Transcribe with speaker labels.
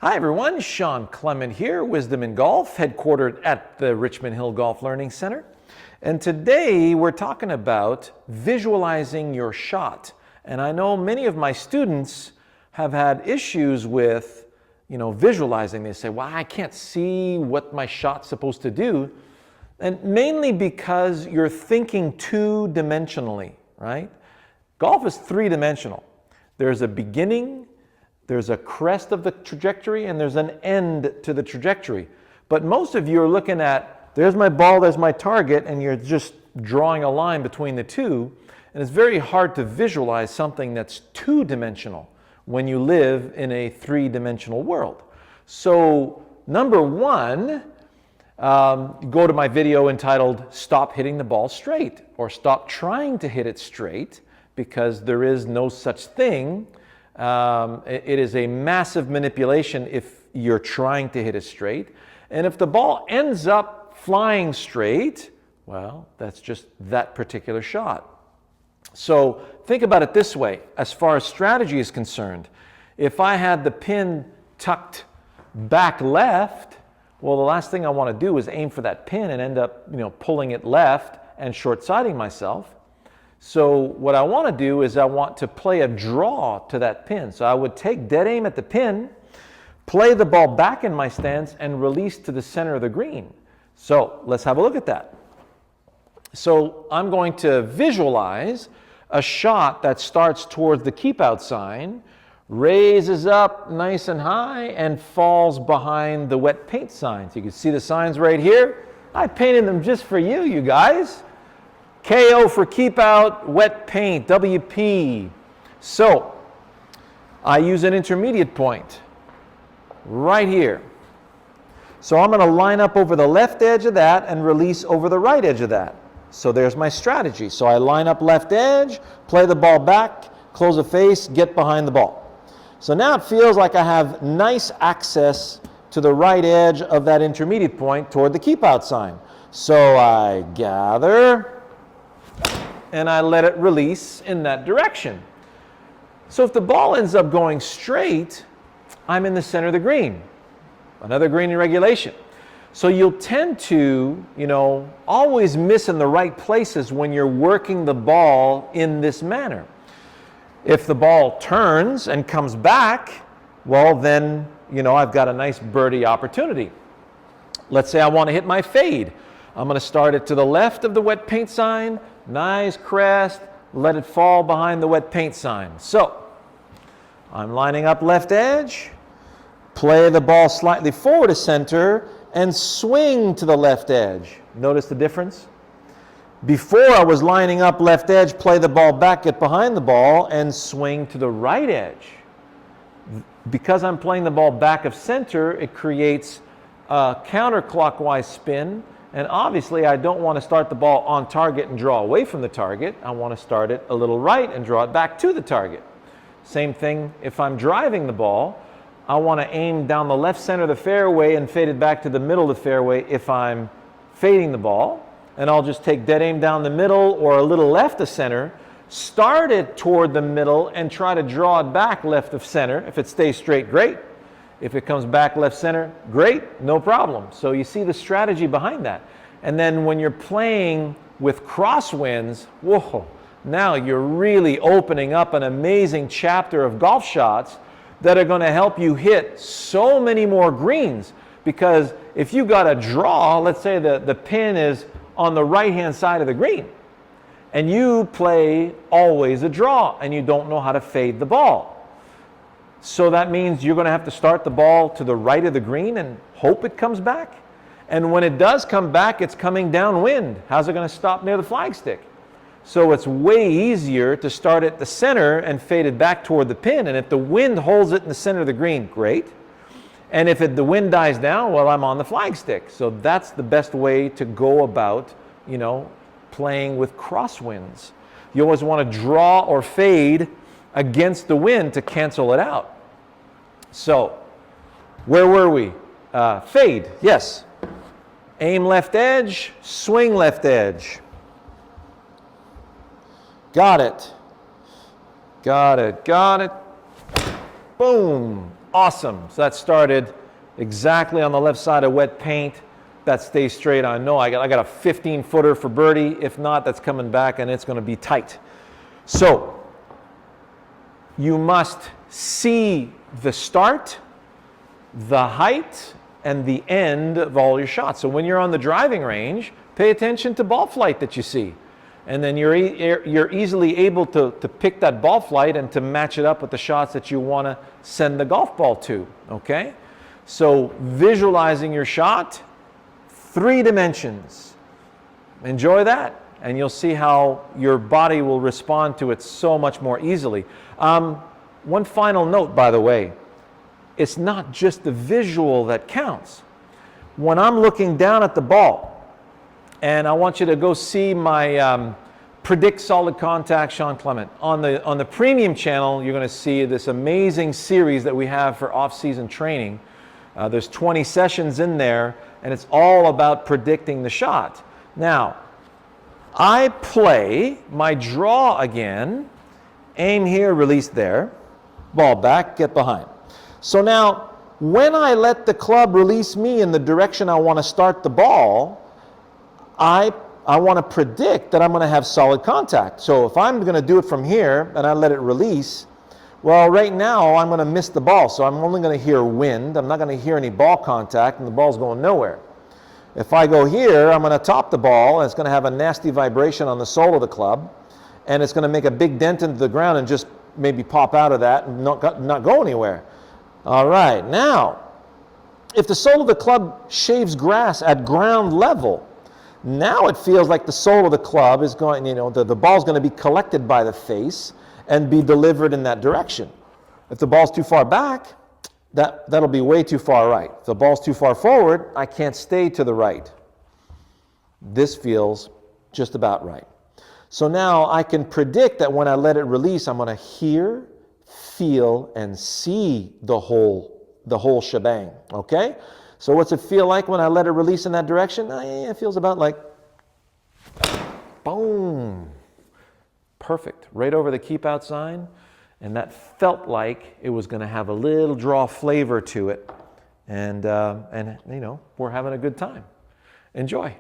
Speaker 1: Hi everyone, Shawn Clement here, Wisdom in Golf, headquartered at the Richmond Hill Golf Learning Center. And today we're talking about visualizing your shot. And I know many of my students have had issues with, visualizing. They say, well, I can't see what my shot's supposed to do. And mainly because you're thinking two-dimensionally, right? Golf is three-dimensional. There's a beginning, there's a crest of the trajectory, and there's an end to the trajectory. But most of you are looking at, there's my ball, there's my target, and you're just drawing a line between the two. And it's very hard to visualize something that's two-dimensional when you live in a three-dimensional world. So, number one, go to my video entitled, Stop Hitting the Ball Straight, or Stop Trying to Hit It Straight, because there is no such thing. It is a massive manipulation if you're trying to hit it straight. And if the ball ends up flying straight, well, that's just that particular shot. So think about it this way, as far as strategy is concerned. If I had the pin tucked back left, well, the last thing I want to do is aim for that pin and end up, pulling it left and short-siding myself. So what I want to do is I want to play a draw to that pin. So I would take dead aim at the pin, play the ball back in my stance, and release to the center of the green. So let's have a look at that. So I'm going to visualize a shot that starts towards the keep out sign, raises up nice and high, and falls behind the wet paint sign. So you can see the signs right here. I painted them just for you, you guys. KO for keep out, wet paint, WP. So I use an intermediate point right here. So I'm going to line up over the left edge of that and release over the right edge of that. So there's my strategy. So I line up left edge, play the ball back, close the face, get behind the ball. So now it feels like I have nice access to the right edge of that intermediate point toward the keep out sign. So I gather and I let it release in that direction. So if the ball ends up going straight, I'm in the center of the green. Another green in regulation. So you'll tend to, always miss in the right places when you're working the ball in this manner. If the ball turns and comes back, well then, I've got a nice birdie opportunity. Let's say I want to hit my fade. I'm going to start it to the left of the wet paint sign, nice crest, let it fall behind the wet paint sign. So, I'm lining up left edge, play the ball slightly forward to center, and swing to the left edge. Notice the difference? Before I was lining up left edge, play the ball back, get behind the ball, and swing to the right edge. Because I'm playing the ball back of center, it creates a counterclockwise spin. And obviously, I don't want to start the ball on target and draw away from the target. I want to start it a little right and draw it back to the target. Same thing if I'm driving the ball. I want to aim down the left center of the fairway and fade it back to the middle of the fairway if I'm fading the ball. And I'll just take dead aim down the middle or a little left of center, start it toward the middle and try to draw it back left of center. If it stays straight, great. If it comes back left center, great, no problem. So you see the strategy behind that. And then when you're playing with crosswinds, whoa, now you're really opening up an amazing chapter of golf shots that are going to help you hit so many more greens. Because if you got a draw, let's say the pin is on the right-hand side of the green, and you play always a draw, and you don't know how to fade the ball. So that means you're going to have to start the ball to the right of the green and hope it comes back. And when it does come back, it's coming downwind. How's it going to stop near the flagstick? So it's way easier to start at the center and fade it back toward the pin. And if the wind holds it in the center of the green, great. And if the wind dies down, well, I'm on the flagstick. So that's the best way to go about, playing with crosswinds. You always want to draw or fade against the wind to cancel it out. So, where were we? Fade, yes. Aim left edge, swing left edge. Got it. Got it, got it. Boom. Awesome. So that started exactly on the left side of wet paint. That stays straight. I know I got a 15-footer for birdie. If not, that's coming back and it's going to be tight. So you must see the start, the height, and the end of all your shots. So when you're on the driving range, pay attention to ball flight that you see. And then you're easily able to pick that ball flight and to match it up with the shots that you want to send the golf ball to, okay? So visualizing your shot, 3 dimensions. Enjoy that, and you'll see how your body will respond to it so much more easily. One final note, by the way, it's not just the visual that counts. When I'm looking down at the ball, and I want you to go see my Predict Solid Contact Shawn Clement. On the premium channel, you're going to see this amazing series that we have for off-season training. There's 20 sessions in there, and it's all about predicting the shot. Now, I play my draw again, aim here, release there, ball back, get behind. So now, when I let the club release me in the direction I want to start the ball, I want to predict that I'm going to have solid contact. So if I'm going to do it from here and I let it release, well, right now I'm going to miss the ball. So I'm only going to hear wind. I'm not going to hear any ball contact, and the ball's going nowhere. If I go here, I'm going to top the ball, and it's going to have a nasty vibration on the sole of the club, and it's going to make a big dent into the ground and just maybe pop out of that and not go anywhere. All right, now, if the sole of the club shaves grass at ground level, now it feels like the sole of the club is going, the ball's going to be collected by the face and be delivered in that direction. If the ball's too far back, that'll be way too far right. If the ball's too far forward, I can't stay to the right. This feels just about right. So now I can predict that when I let it release, I'm going to hear, feel, and see the whole shebang, okay? So what's it feel like when I let it release in that direction? It feels about like, boom. Perfect. Right over the keep out sign. And that felt like it was going to have a little draw flavor to it. And we're having a good time. Enjoy.